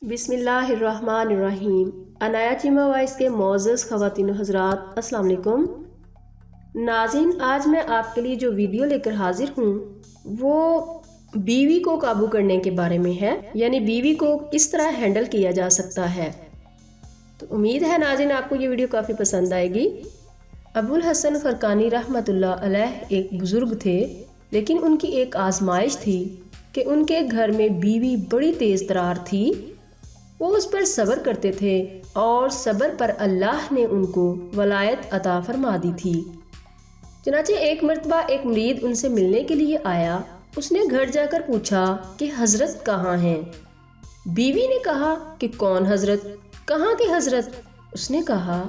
बिस्मिल्लाहिर्रहमानिर्रहीम। अनाया चीमा वाइस के मोअज़्ज़ज़ ख़वातीन हज़रात, अस्सलाम वालेकुम। नाज़रीन, आज मैं आपके लिए जो वीडियो लेकर हाजिर हूँ वो बीवी को काबू करने के बारे में है, यानी बीवी को किस तरह हैंडल किया जा सकता है। तो उम्मीद है नाज़रीन आपको ये वीडियो काफ़ी पसंद आएगी। अबुल हसन फ़रक़ानी रहमतुल्लाह अलैह एक बुज़ुर्ग थे, लेकिन उनकी एक आजमाइश थी कि उनके घर में बीवी बड़ी तेज़ तरार थी। वो उस पर सब्र करते थे और सब्र पर अल्लाह ने उनको वलायत अता फरमा दी थी। चनाचे एक मर्तबा एक मुरीद उनसे मिलने के लिए आया। उसने घर जाकर पूछा कि हजरत कहाँ हैं। बीवी ने कहा कि कौन हजरत, कहाँ के हजरत? उसने कहा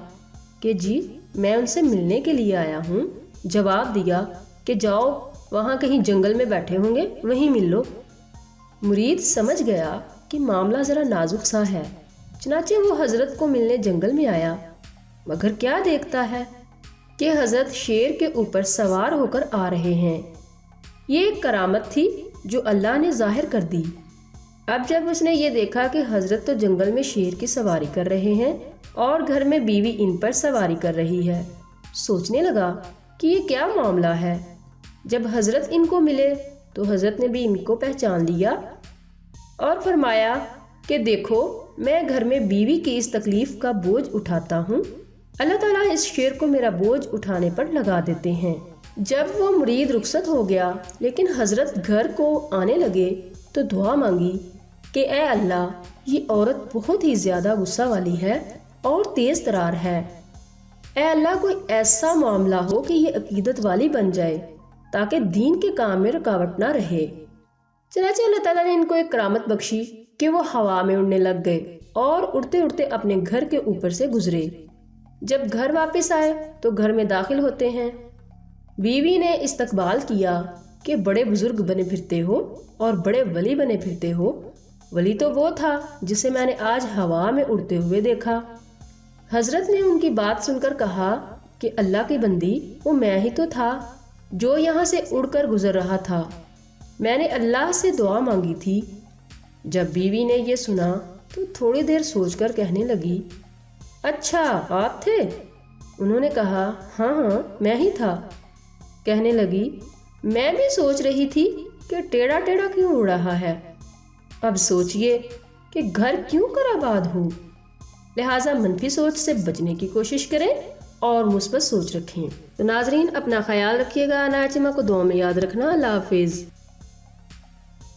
कि जी मैं उनसे मिलने के लिए आया हूँ। जवाब दिया कि जाओ वहाँ कहीं जंगल में बैठे होंगे, वहीं मिल लो। मुरीद समझ गया कि मामला ज़रा नाजुक सा है। चनाचे वो हजरत को मिलने जंगल में आया, मगर क्या देखता है कि हजरत शेर के ऊपर सवार होकर आ रहे हैं। ये एक करामत थी जो अल्लाह ने जाहिर कर दी। अब जब उसने ये देखा कि हजरत तो जंगल में शेर की सवारी कर रहे हैं और घर में बीवी इन पर सवारी कर रही है, सोचने लगा कि ये क्या मामला है। जब हजरत इनको मिले तो हजरत ने भी इनको पहचान लिया और फरमाया कि देखो मैं घर में बीवी की इस तकलीफ़ का बोझ उठाता हूँ, अल्लाह ताला इस शेर को मेरा बोझ उठाने पर लगा देते हैं। जब वो मुरीद रुखसत हो गया, लेकिन हजरत घर को आने लगे तो दुआ मांगी कि ए अल्लाह, ये औरत बहुत ही ज़्यादा गुस्सा वाली है और तेज़ तरार है। ए अल्लाह, कोई ऐसा मामला हो कि ये अकीदत वाली बन जाए ताकि दीन के काम में रुकावट ना रहे। चनाचे अल्लाह ताला ने इनको एक करामत बख्शी कि वो हवा में उड़ने लग गए और उड़ते उड़ते अपने घर के ऊपर से गुजरे। जब घर वापस आए तो घर में दाखिल होते हैं। बीवी ने इस्तकबाल किया कि बड़े बुजुर्ग बने फिरते हो और बड़े वली बने फिरते हो। वली तो वो था जिसे मैंने आज हवा में उड़ते हुए देखा। हजरत ने उनकी बात सुनकर कहा कि अल्लाह की बंदी, वो मैं ही तो था जो यहाँ से उड़कर गुजर रहा था। मैंने अल्लाह से दुआ मांगी थी। जब बीवी ने ये सुना तो थोड़ी देर सोचकर कहने लगी, अच्छा आप थे? उन्होंने कहा हाँ हाँ मैं ही था। कहने लगी, मैं भी सोच रही थी कि टेढ़ा टेढ़ा क्यों उड़ रहा है। अब सोचिए कि घर क्यों कर आबाद हो। लिहाजा मनफी सोच से बचने की कोशिश करें और मुस्बत सोच रखें। तो नाजरीन, अपना ख्याल रखिएगा। अनाया चीमा को दुआ में याद रखना। अल्लाह हाफिज़।